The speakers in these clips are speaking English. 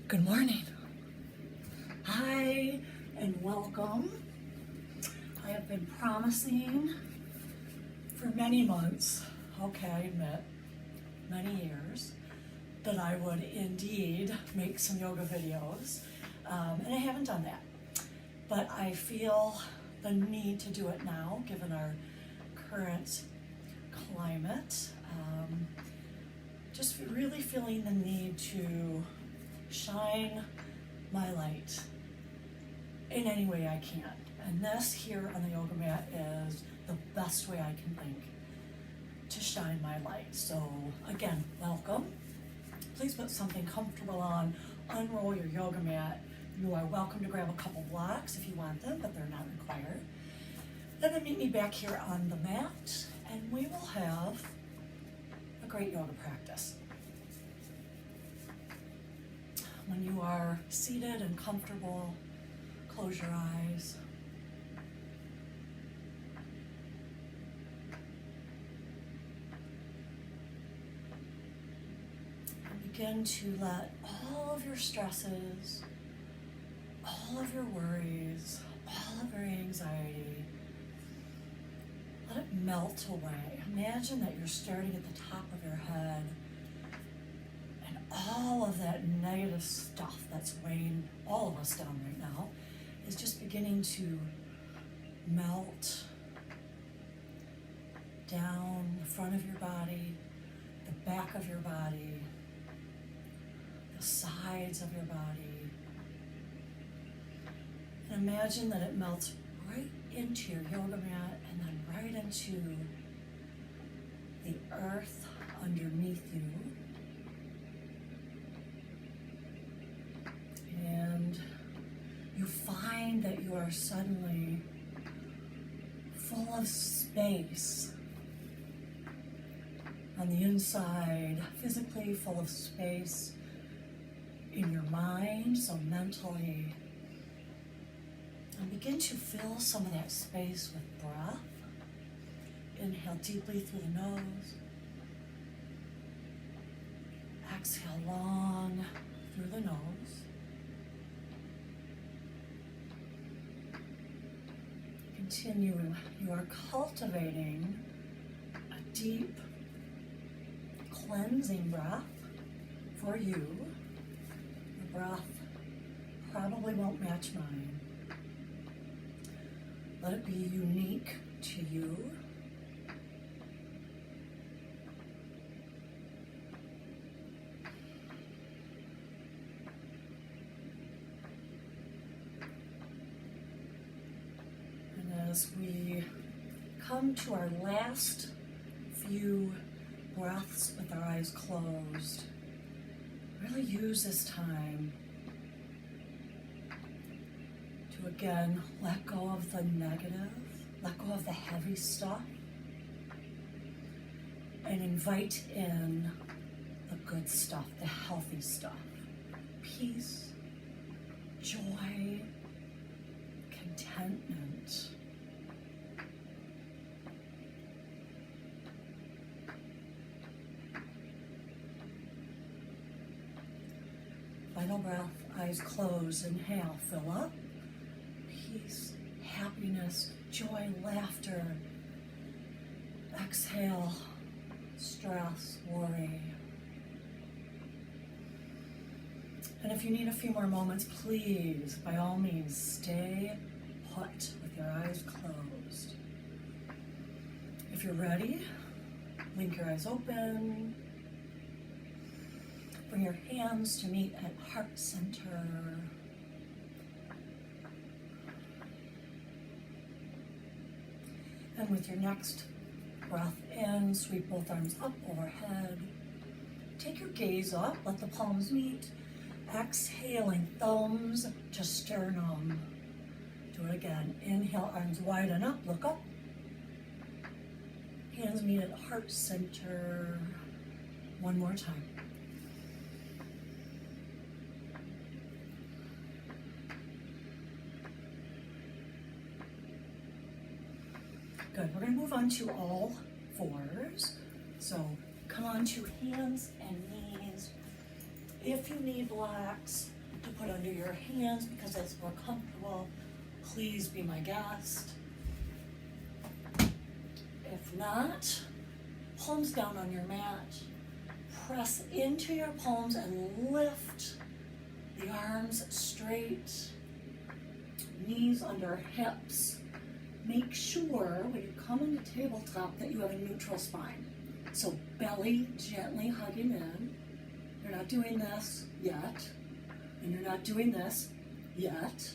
Good morning. Hi and welcome. I have been promising for many months, okay, I admit, many years, that I would indeed make some yoga videos, and I haven't done that. But I feel the need to do it now, given our current climate. Just really feeling the need to shine my light in any way I can. And this here on the yoga mat is the best way I can think to shine my light. So again, welcome. Please put something comfortable on, unroll your yoga mat. You are welcome to grab a couple blocks if you want them, but they're not required. Then meet me back here on the mat and we will have a great yoga practice. When you are seated and comfortable, close your eyes. And begin to let all of your stresses, all of your worries, all of your anxiety, let it melt away. Imagine that you're starting at the top of your head and all of that negative stuff that's weighing all of us down right now is just beginning to melt down the front of your body, the back of your body, the sides of your body. And imagine that it melts right into your yoga mat and then right into the earth underneath you. And you find that you are suddenly full of space on the inside, physically full of space in your mind, so mentally. And begin to fill some of that space with breath. Inhale deeply through the nose. Exhale long through the nose. Continue. You are cultivating a deep cleansing breath for you. The breath probably won't match mine. Let it be unique to you. And as we come to our last few breaths with our eyes closed, really use this time to again let go of the negative, let go of the heavy stuff, and invite in the good stuff, the healthy stuff. Peace, joy, contentment. Final breath, eyes closed, inhale, fill up. Peace, happiness, joy, laughter. Exhale, stress, worry. And if you need a few more moments, please, by all means, stay put with your eyes closed. If you're ready, blink your eyes open. Bring your hands to meet at heart center. And with your next breath in, sweep both arms up overhead. Take your gaze up, let the palms meet. Exhaling, thumbs to sternum. Do it again. Inhale, arms widen up, look up. Hands meet at heart center. One more time. Good, we're gonna move on to all fours. So come on to hands and knees If you need blocks to put under your hands because that's more comfortable, please be my guest. If not, palms down on your mat. Press into your palms and lift the arms straight, knees under hips. Make sure when you come into tabletop that you have a neutral spine. So belly gently hugging in. You're not doing this yet, and you're not doing this yet.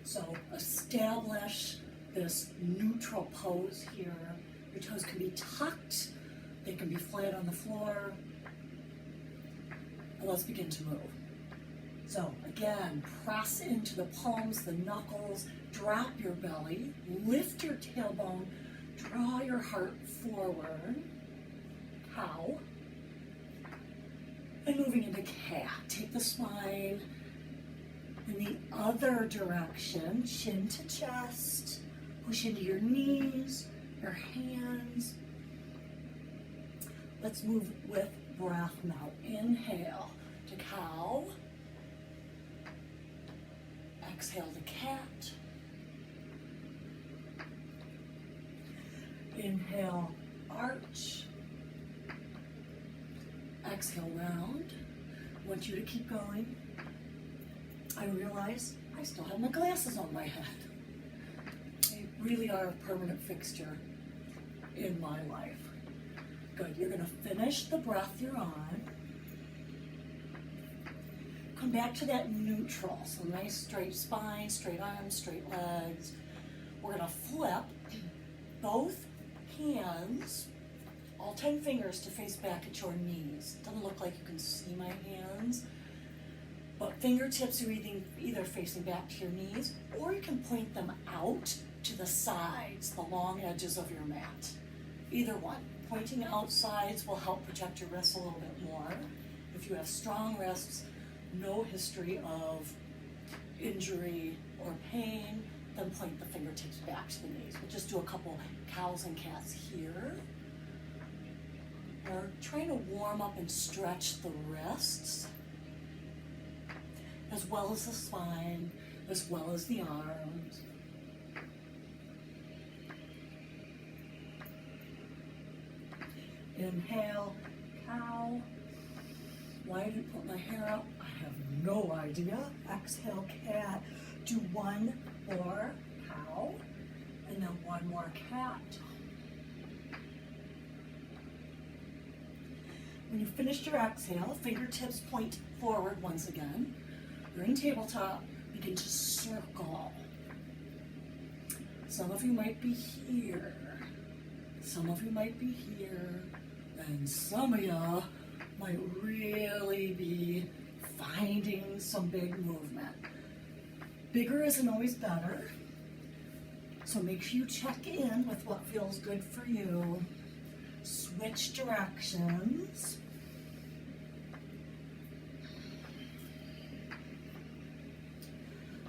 So establish this neutral pose here. Your toes can be tucked, they can be flat on the floor. And let's begin to move. So again, press into the palms, the knuckles, drop your belly, lift your tailbone, draw your heart forward, cow, and moving into cat. Take the spine in the other direction, chin to chest, push into your knees, your hands. Let's move with breath now. Inhale to cow. Exhale to cat. Inhale, arch. Exhale, round. I want you to keep going. I realize I still have my glasses on my head. They really are a permanent fixture in my life. Good, you're gonna finish the breath you're on. Come back to that neutral, so nice straight spine, straight arms, straight legs. We're gonna flip both hands, all 10 fingers to face back at your knees. Doesn't look like you can see my hands, but fingertips are either facing back to your knees, or you can point them out to the sides, the long edges of your mat. Either one. Pointing out sides will help protect your wrists a little bit more. If you have strong wrists, no history of injury or pain, then point the fingertips back to the knees. We'll just do a couple cows and cats here. We're trying to warm up and stretch the wrists, as well as the spine, as well as the arms. Inhale, cow. Why did I put my hair up? I have no idea. Exhale, cat. Do one more cow, and then one more cat. When you finished your exhale, fingertips point forward once again. You're in tabletop, begin to circle. Some of you might be here. Some of you might be here. And some of you might really be finding some big movement. Bigger isn't always better. So make sure you check in with what feels good for you. Switch directions.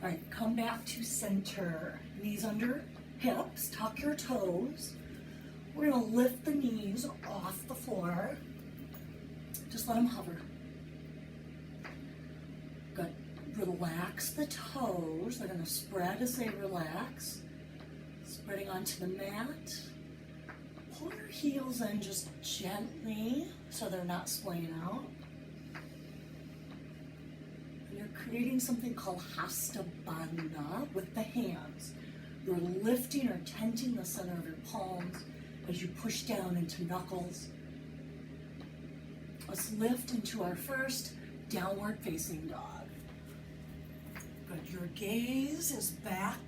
All right, come back to center. Knees under hips, tuck your toes. We're gonna lift the knees off the floor. Just let them hover. Good. Relax the toes. They're gonna spread as they relax. Spreading onto the mat. Pull your heels in just gently so they're not splaying out. And you're creating something called Hasta Bandha with the hands. You're lifting or tenting the center of your palms as you push down into knuckles. Let's lift into our first downward facing dog. Good, your gaze is back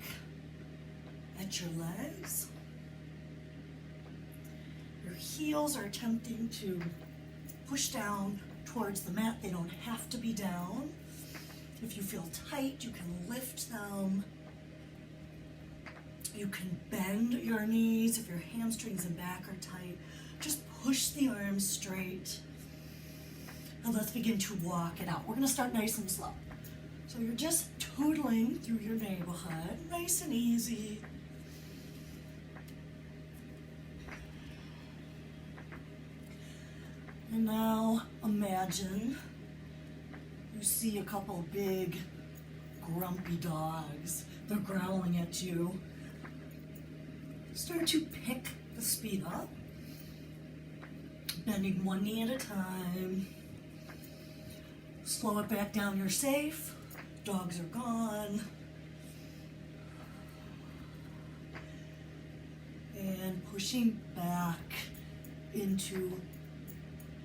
at your legs. Your heels are attempting to push down towards the mat. They don't have to be down. If you feel tight, you can lift them. You can bend your knees if your hamstrings and back are tight. Just push the arms straight. And let's begin to walk it out. We're gonna start nice and slow. So you're just tootling through your neighborhood, nice and easy. And now imagine see a couple big grumpy dogs, they're growling at you, start to pick the speed up, bending one knee at a time. Slow it back down, you're safe. Dogs are gone. And pushing back into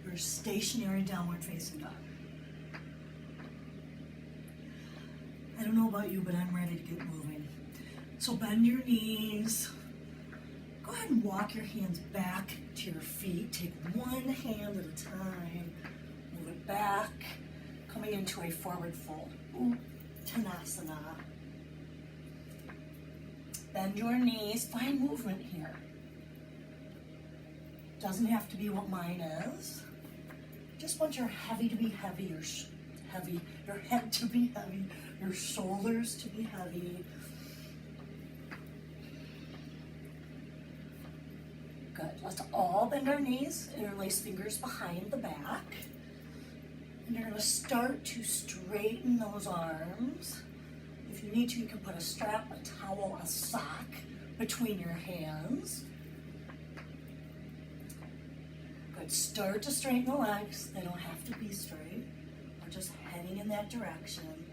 your stationary downward facing dog. I don't know about you, but I'm ready to get moving. So bend your knees. Go ahead and walk your hands back to your feet. Take one hand at a time. Move it back, coming into a forward fold. Uttanasana. Bend your knees. Find movement here. Doesn't have to be what mine is. Just want your heavy to be heavy, your head to be heavy, your shoulders to be heavy. Good. Let's all bend our knees, interlace fingers behind the back. And you're going to start to straighten those arms. If you need to, you can put a strap, a towel, a sock between your hands. Good. Start to straighten the legs. They don't have to be straight. We're just heading in that direction.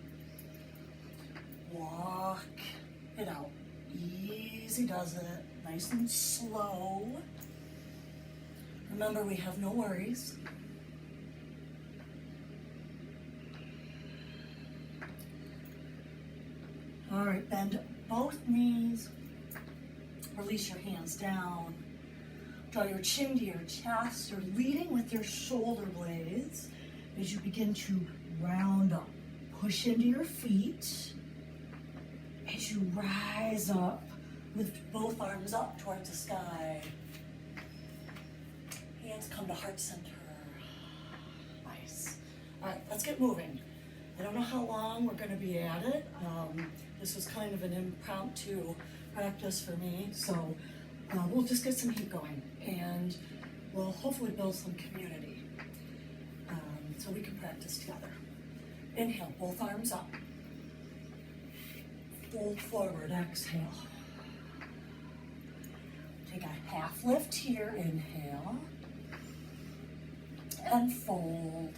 Walk it out. Easy does it. Nice and slow. Remember, we have no worries. All right, bend both knees. Release your hands down. Draw your chin to your chest. You're leading with your shoulder blades as you begin to round up. Push into your feet. As you rise up, lift both arms up towards the sky. Hands come to heart center. Nice. All right, let's get moving. I don't know how long we're going to be at it. This was kind of an impromptu practice for me, so we'll just get some heat going, and we'll hopefully build some community so we can practice together. Inhale, both arms up. Fold forward, exhale. Take a half lift here, inhale, and fold.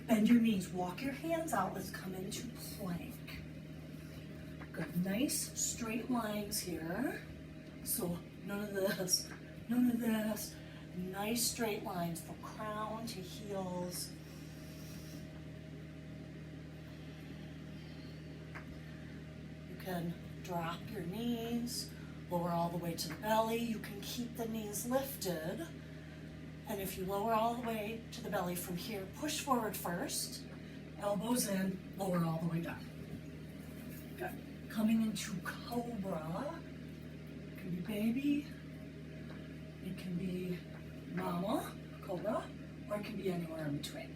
Bend your knees, walk your hands out, let's come into plank. Good, nice straight lines here. So none of this, none of this. Nice straight lines from crown to heels. You can drop your knees, lower all the way to the belly. You can keep the knees lifted. And if you lower all the way to the belly from here, push forward first, elbows in, lower all the way down. Good. Coming into cobra. It can be baby, it can be mama, cobra, or it can be anywhere in between.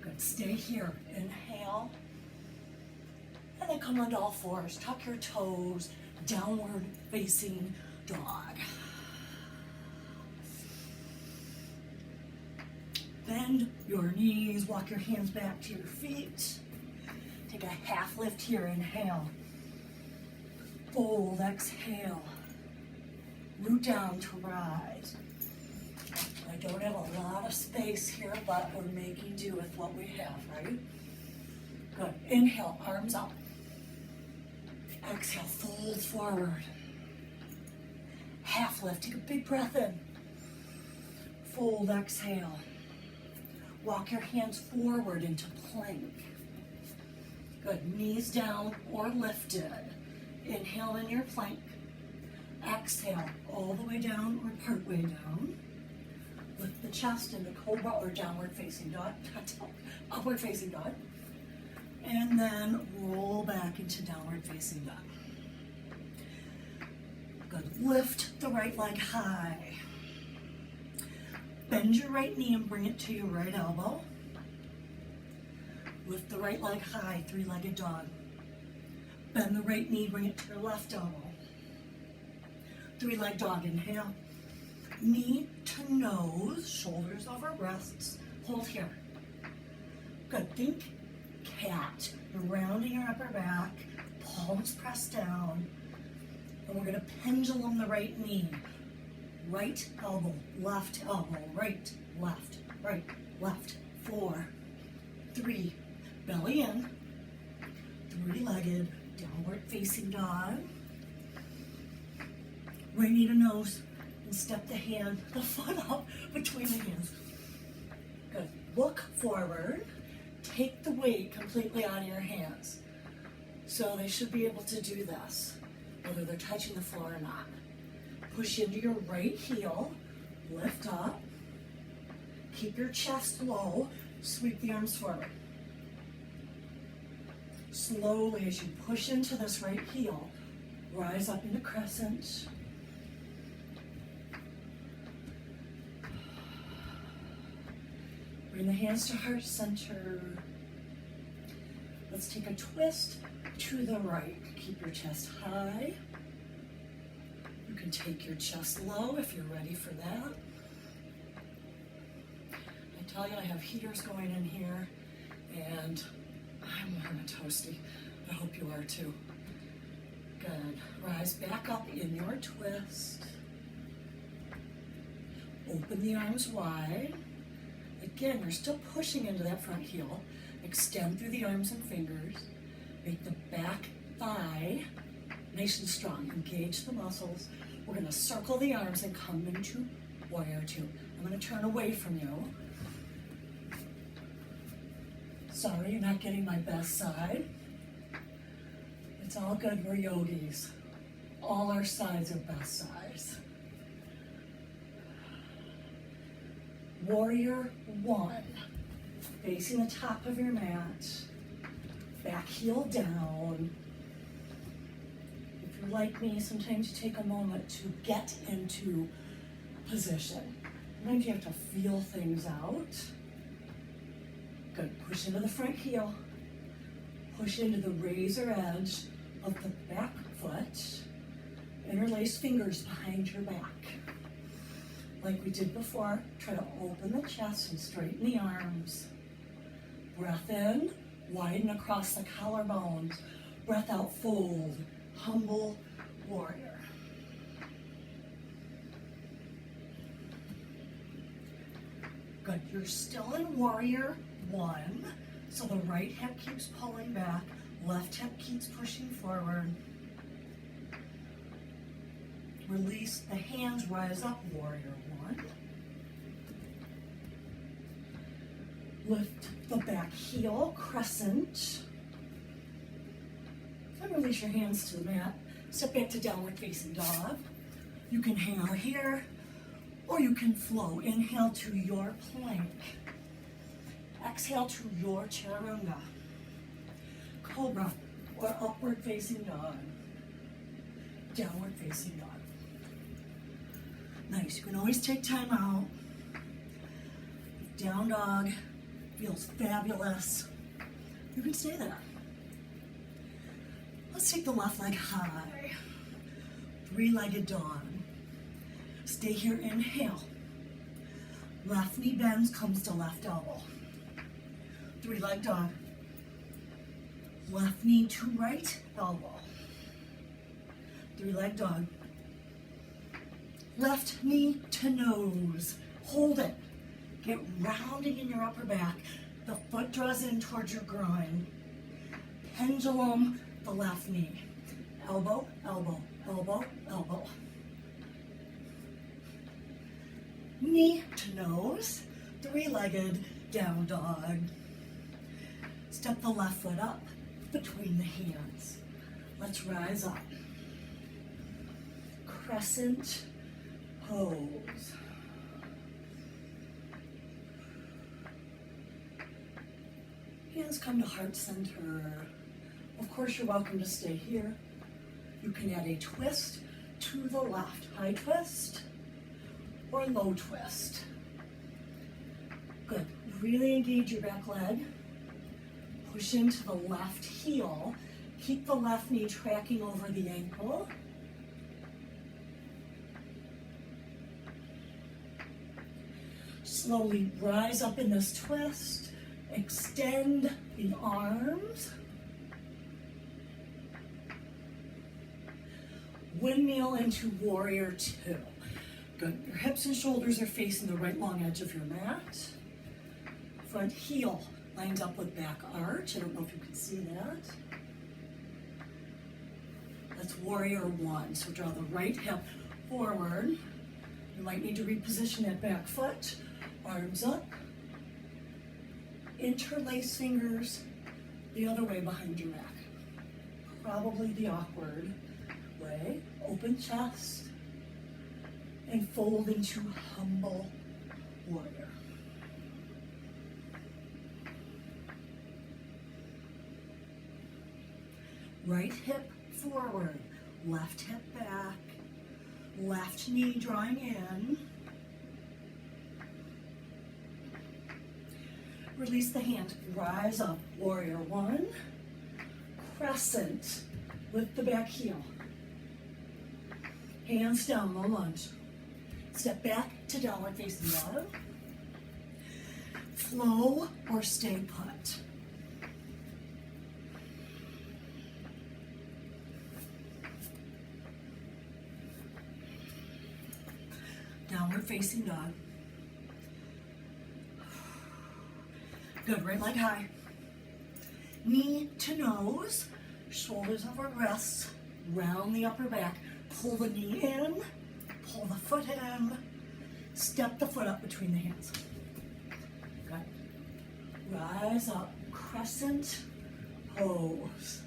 Good. Stay here. Inhale. And then come onto all fours. Tuck your toes. Downward facing dog. Bend your knees, walk your hands back to your feet. Take a half lift here, inhale. Fold, exhale. Root down to rise. I don't have a lot of space here, but we're making do with what we have, right? Good. Inhale, arms up. Exhale, fold forward. Half lift, take a big breath in. Fold, exhale. Walk your hands forward into plank. Good, knees down or lifted. Inhale in your plank. Exhale, all the way down or part way down. Lift the chest into cobra or downward facing dog, upward facing dog. And then roll back into downward facing dog. Good, lift the right leg high. Bend your right knee and bring it to your right elbow. Lift the right leg high, three-legged dog. Bend the right knee, bring it to your left elbow. Three-legged dog, inhale. Knee to nose, shoulders over breasts. Hold here. Good, think cat. You're rounding your upper back, palms pressed down, and we're gonna pendulum the right knee. Right elbow, left elbow, right, left, 4, 3, belly in, three-legged, downward facing dog. Right knee to nose, and step the foot up between the hands. Good, look forward, take the weight completely out of your hands. So they should be able to do this, whether they're touching the floor or not. Push into your right heel, lift up, keep your chest low, sweep the arms forward. Slowly, as you push into this right heel, rise up into crescent. Bring the hands to heart center. Let's take a twist to the right. Keep your chest high. You can take your chest low if you're ready for that. I tell you, I have heaters going in here, and I'm warm and toasty. I hope you are too. Good. Rise back up in your twist. Open the arms wide. Again, you're still pushing into that front heel. Extend through the arms and fingers. Make the back thigh nice and strong. Engage the muscles. We're going to circle the arms and come into warrior two. I'm going to turn away from you. Sorry, you're not getting my best side. It's all good, we're yogis. All our sides are best sides. Warrior one, facing the top of your mat, back heel down. If you're like me, sometimes you take a moment to get into position. Sometimes you have to feel things out. Good, push into the front heel. Push into the razor edge of the back foot. Interlace fingers behind your back. Like we did before, try to open the chest and straighten the arms. Breath in, widen across the collarbones. Breath out, fold, humble warrior. Good, you're still in warrior one. So the right hip keeps pulling back, left hip keeps pushing forward. Release the hands, rise up, warrior one. Lift the back heel, crescent. And release your hands to the mat. Step back to downward facing dog. You can hang out here, or you can flow. Inhale to your plank. Exhale to your chaturanga. Cobra, or upward facing dog. Downward facing dog. Nice, you can always take time out. Down dog feels fabulous. You can stay there. Let's take the left leg high. Three-legged dog. Stay here, inhale. Left knee bends, comes to left elbow. Three-leg dog. Left knee to right elbow. Three-leg dog. Left knee to nose. Hold it. Get rounding in your upper back. The foot draws in towards your groin. Pendulum the left knee. Elbow, elbow, elbow, elbow. Knee to nose. Three-legged down dog. Step the left foot up between the hands. Let's rise up. Crescent pose. Hands come to heart center. Of course, you're welcome to stay here. You can add a twist to the left. High twist or low twist. Good. Really engage your back leg. Push into the left heel. Keep the left knee tracking over the ankle. Slowly rise up in this twist. Extend the arms. Windmill into warrior two. Good. Your hips and shoulders are facing the right long edge of your mat. Front heel lines up with back arch. I don't know if you can see that. That's warrior one. So draw the right hip forward. You might need to reposition that back foot. Arms up. Interlace fingers the other way behind your back. Probably the awkward way. Open chest and fold into humble warrior. Right hip forward, left hip back, left knee drawing in. Release the hand, rise up, warrior one, crescent, lift the back heel. Hands down, low lunge. Step back to downward facing dog. Flow or stay put. Downward facing dog. Good, right leg high. Knee to nose, shoulders over wrists, round the upper back. Pull the knee in, pull the foot in, step the foot up between the hands. Good. Rise up, crescent pose.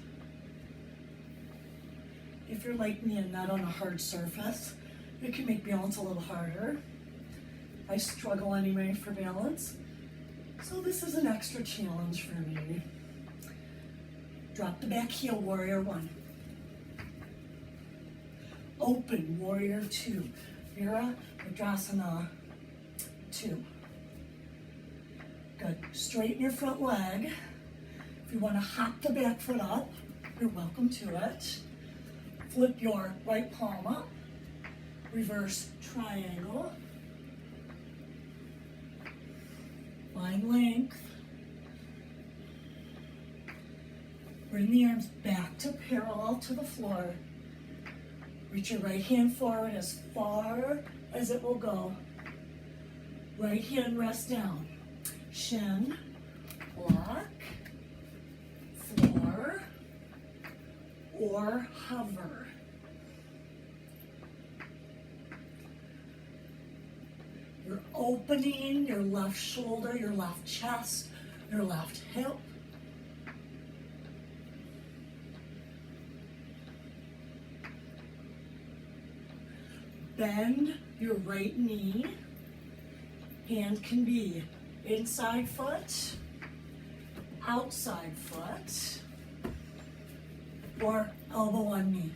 If you're like me and not on a hard surface, it can make balance a little harder. I struggle anyway for balance, so this is an extra challenge for me. Drop the back heel, warrior one. Open, warrior two. Virabhadrasana two. Good. Straighten your front leg. If you want to hop the back foot up, you're welcome to it. Flip your right palm up. Reverse triangle. Find length. Bring the arms back to parallel to the floor. Reach your right hand forward as far as it will go. Right hand rests down. Shin, block, floor, or hover. You're opening your left shoulder, your left chest, your left hip. Bend your right knee. Hand can be inside foot, outside foot, or elbow on knee.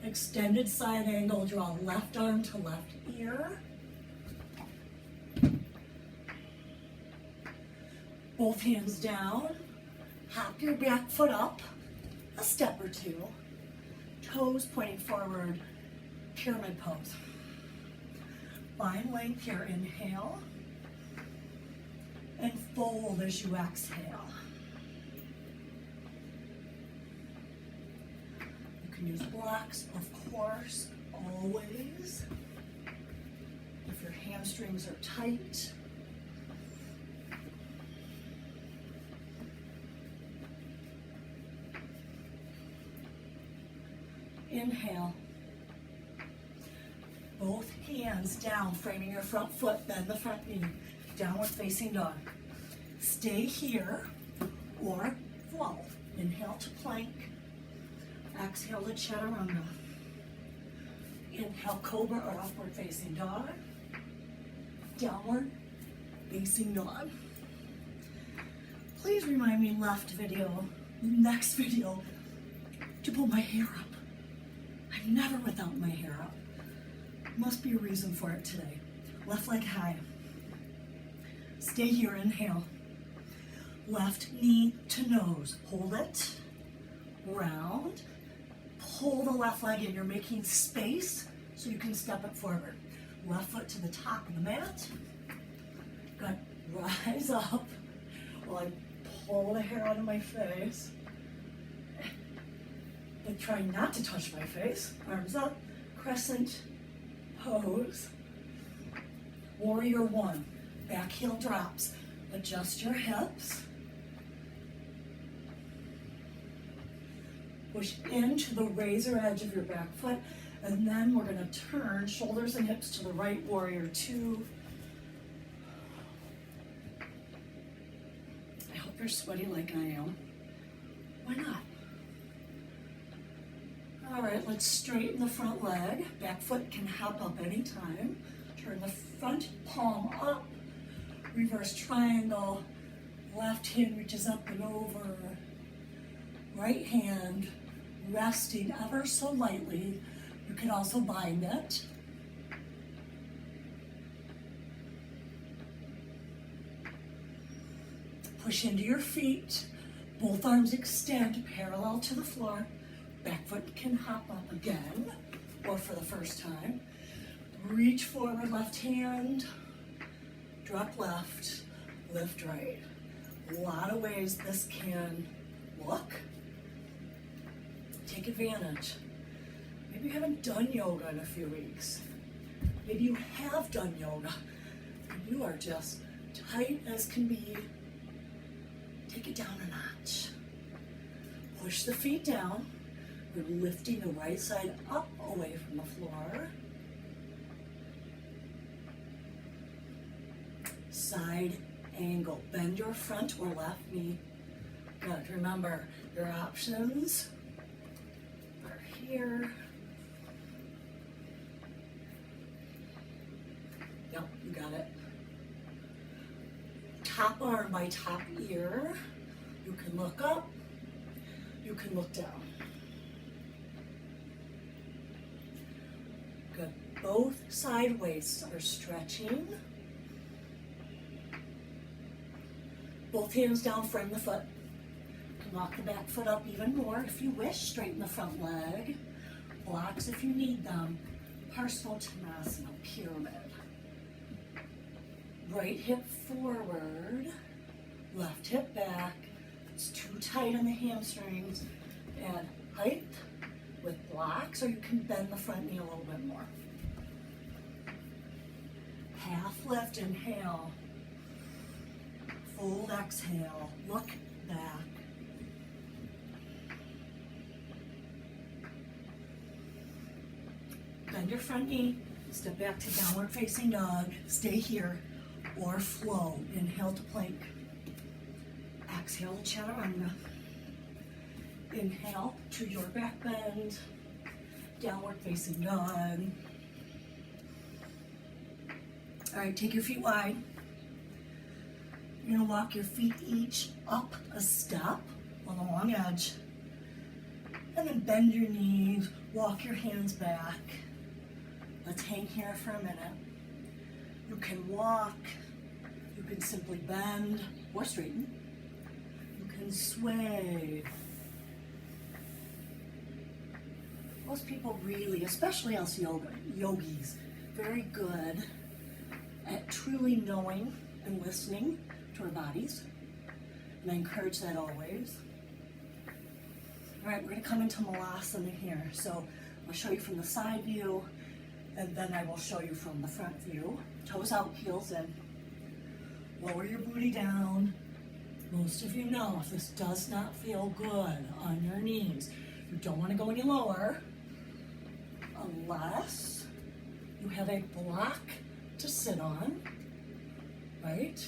Extended side angle, draw left arm to left ear. Both hands down. Hop your back foot up a step or two. Toes pointing forward. Pyramid pose. Find length here, inhale, and fold as you exhale. You can use blocks, of course, always. If your hamstrings are tight. Inhale. Both hands down, framing your front foot, bend the front knee, downward facing dog. Stay here or flow. Inhale to plank, exhale to chaturanga. Inhale, cobra or upward facing dog, downward facing dog. Please remind me next video, to pull my hair up. I'm never without my hair up. Must be a reason for it today. Left leg high. Stay here, inhale. Left knee to nose. Hold it. Round. Pull the left leg in. You're making space so you can step it forward. Left foot to the top of the mat. Good. Rise up. while I pull the hair out of my face. But try not to touch my face. Arms up, crescent pose. Warrior one, back heel drops. Adjust your hips. Push into the razor edge of your back foot, and then we're gonna turn shoulders and hips to the right, warrior two. I hope you're sweaty like I am. Why not? All right, let's straighten the front leg. Back foot can hop up anytime. Turn the front palm up. Reverse triangle. Left hand reaches up and over. Right hand resting ever so lightly. You can also bind it. Push into your feet. Both arms extend parallel to the floor. Back foot can hop up again, or for the first time. Reach forward, left hand. Drop left, lift right. A lot of ways this can look. Take advantage. Maybe you haven't done yoga in a few weeks. Maybe you have done yoga and you are just tight as can be. Take it down a notch. Push the feet down. We're lifting the right side up away from the floor. Side angle. Bend your front or left knee. Good. Remember, your options are here. Yep, you got it. Top arm by top ear. You can look up. You can look down. Good. Both side waists are stretching. Both hands down, frame the foot. You can lock the back foot up even more if you wish. Straighten the front leg. Blocks if you need them. Parsvottanasana, pyramid. Right hip forward. Left hip back. It's too tight on the hamstrings. Add height with blocks, or you can bend the front knee a little bit more. Half lift, inhale. Fold, exhale. Look back. Bend your front knee. Step back to downward facing dog. Stay here or flow. Inhale to plank. Exhale to chaturanga. Inhale to your back bend. Downward facing dog. All right, take your feet wide. You're gonna walk your feet each up a step on the long edge. And then bend your knees, walk your hands back. Let's hang here for a minute. You can walk, you can simply bend or straighten. You can sway. Most people really, especially us yogis, very good at truly knowing and listening to our bodies. And I encourage that always. All right, we're gonna come into Malasana here. So I'll show you from the side view, and then I will show you from the front view. Toes out, heels in. Lower your booty down. Most of you know if this does not feel good on your knees, you don't want to go any lower unless you have a block to sit on, right?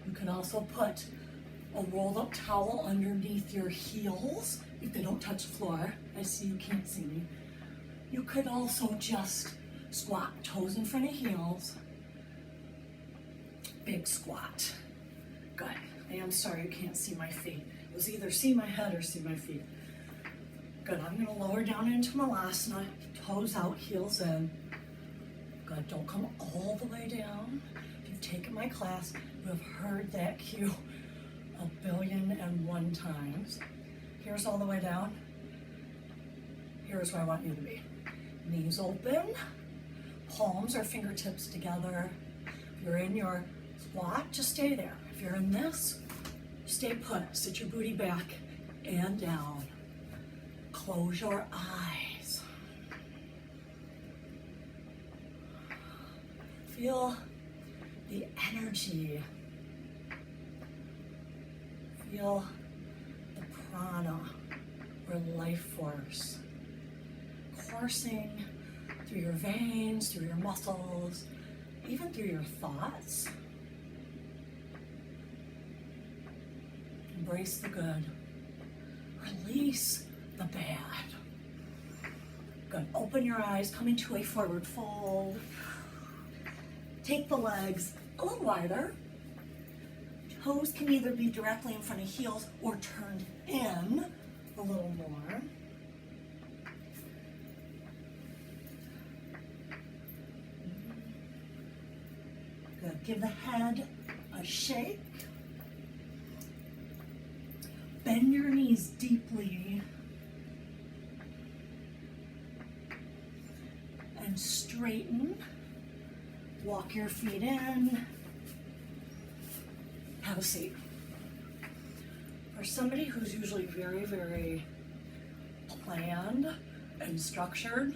You can also put a rolled up towel underneath your heels if they don't touch the floor. I see you can't see me. You could also just squat, toes in front of heels. Big squat. Good. I am sorry you can't see my feet. It was either see my head or see my feet. Good. I'm going to lower down into Malasana, toes out, heels in. Good. Don't come all the way down. If you've taken my class, you have heard that cue 1,000,001 times. Here's all the way down. Here's where I want you to be. Knees open, palms or fingertips together. If you're in your squat, just stay there. If you're in this, stay put. Sit your booty back and down. Close your eyes. Feel the energy. Feel the prana, or life force, coursing through your veins, through your muscles, even through your thoughts. Embrace the good. Release the bad. Good. Open your eyes, come into a forward fold. Take the legs a little wider. Toes can either be directly in front of heels or turned in a little more. Good. Give the head a shake. Bend your knees deeply. And straighten. Walk your feet in. Have a seat. For somebody who's usually very, very planned and structured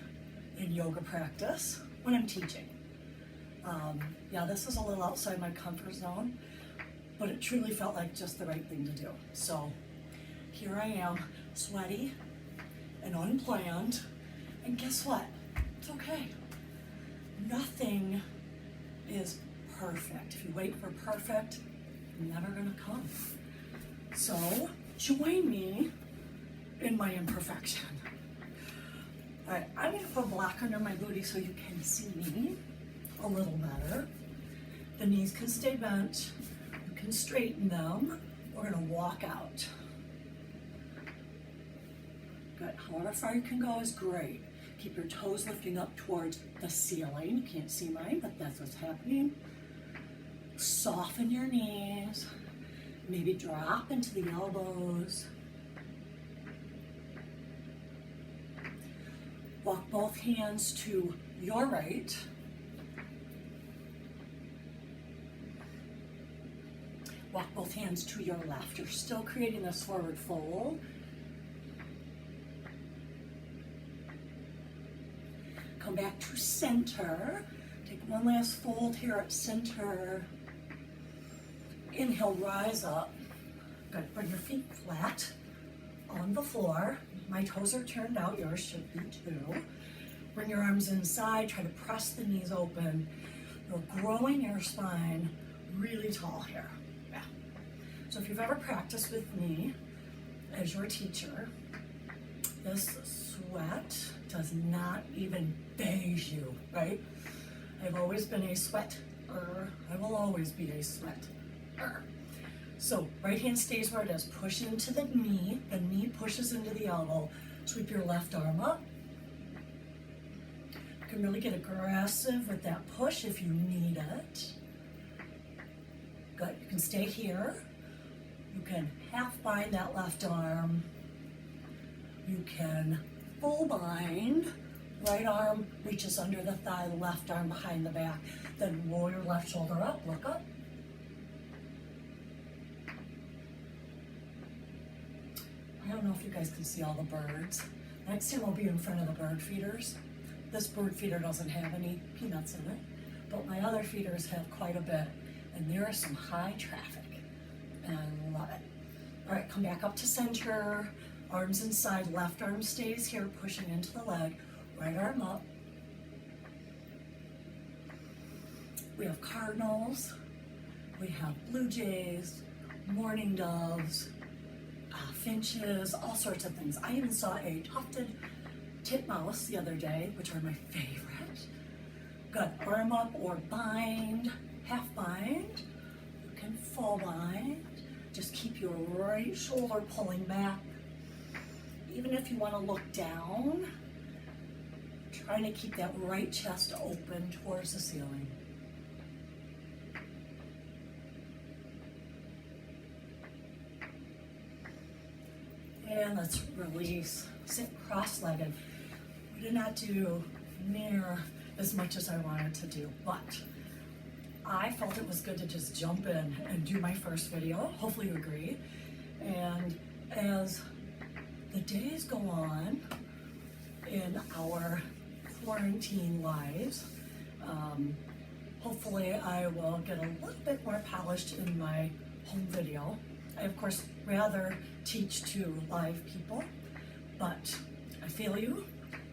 in yoga practice when I'm teaching, yeah, this is a little outside my comfort zone, but it truly felt like just the right thing to do. So here I am, sweaty and unplanned, and guess what? It's okay. Nothing is perfect. If you wait for perfect, never gonna come. So join me in my imperfection. All right, I'm gonna put black under my booty so you can see me a little better. The knees can stay bent. You can straighten them. We're gonna walk out. Good. However far you can go is great. Keep your toes lifting up towards the ceiling. You can't see mine, but that's what's happening. Soften your knees. Maybe drop into the elbows. Walk both hands to your right. Walk both hands to your left. You're still creating this forward fold. Come back to center. Take one last fold here at center. Inhale, rise up. Good. Bring your feet flat on the floor. My toes are turned out. Yours should be too. Bring your arms inside. Try to press the knees open. You're growing your spine really tall here. Yeah. So if you've ever practiced with me as your teacher, this sweat does not even faze you, right? I've always been a sweater. I will always be a sweater. So right hand stays where it is. Push into the knee pushes into the elbow. Sweep your left arm up. You can really get aggressive with that push if you need it. Good. You can stay here. You can half bind that left arm. You can full bind. Right arm reaches under the thigh, left arm behind the back. Then roll your left shoulder up, look up. I don't know if you guys can see all the birds. Next time I'll be in front of the bird feeders. This bird feeder doesn't have any peanuts in it, but my other feeders have quite a bit, and there is some high traffic, and I love it. All right, come back up to center, arms inside, left arm stays here, pushing into the leg, right arm up. We have cardinals, we have blue jays, mourning doves, finches, all sorts of things. I even saw a tufted titmouse the other day, which are my favorite. Good, arm up or bind, half bind. You can full bind. Just keep your right shoulder pulling back. Even if you want to look down, trying to keep that right chest open towards the ceiling. And let's release. Sit cross-legged. We did not do near as much as I wanted to do, but I felt it was good to just jump in and do my first video. Hopefully you agree. And as the days go on in our quarantine lives, hopefully I will get a little bit more polished in my home video. I of course rather teach to live people, but I feel you,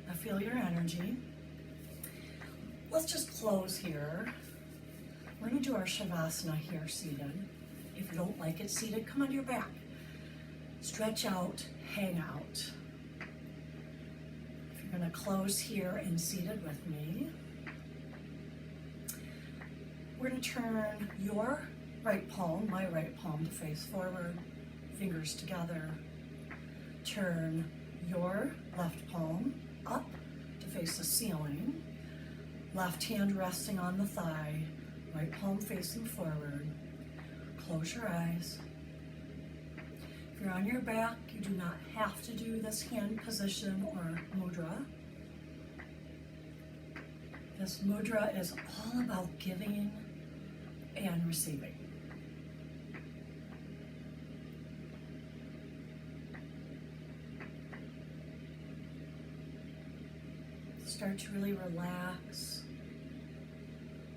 I feel your energy. Let's just close here. We're gonna do our Shavasana here seated. If you don't like it seated, come onto your back. Stretch out, hang out. If you're gonna close here and seated with me, we're gonna turn your right palm, my right palm, to face forward, fingers together. Turn your left palm up to face the ceiling. Left hand resting on the thigh, right palm facing forward. Close your eyes. If you're on your back, you do not have to do this hand position or mudra. This mudra is all about giving and receiving. Start to really relax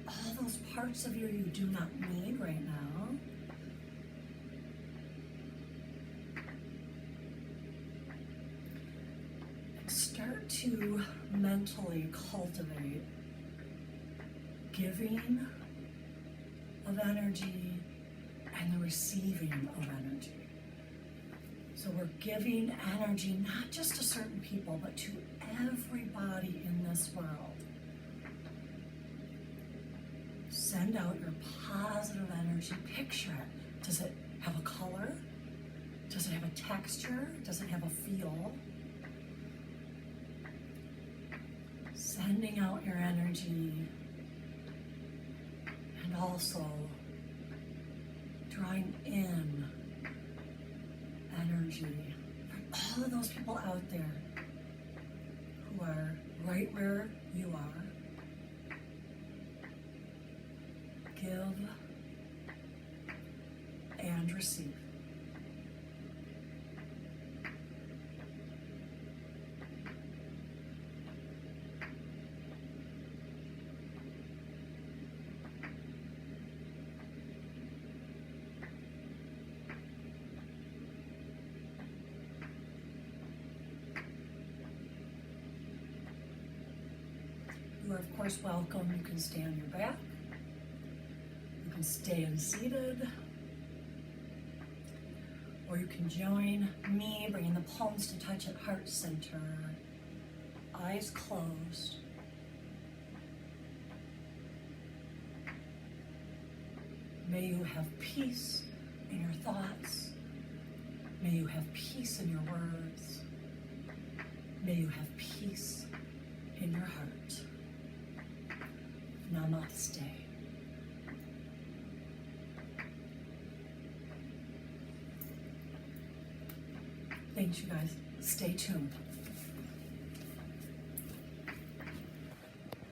all those parts of you do not need right now. And start to mentally cultivate giving of energy and the receiving of energy. So we're giving energy not just to certain people, but to everybody in this world. Send out your positive energy. Picture it. Does it have a color? Does it have a texture? Does it have a feel? Sending out your energy, and also drawing in energy from all of those people out there who are right where you are. Give and receive. You are of course welcome. You can stay on your back. You can stay seated, or you can join me, bringing the palms to touch at heart center, eyes closed. May you have peace in your thoughts. May you have peace in your words. May you have peace in your heart. Namaste. Thanks, you guys. Stay tuned.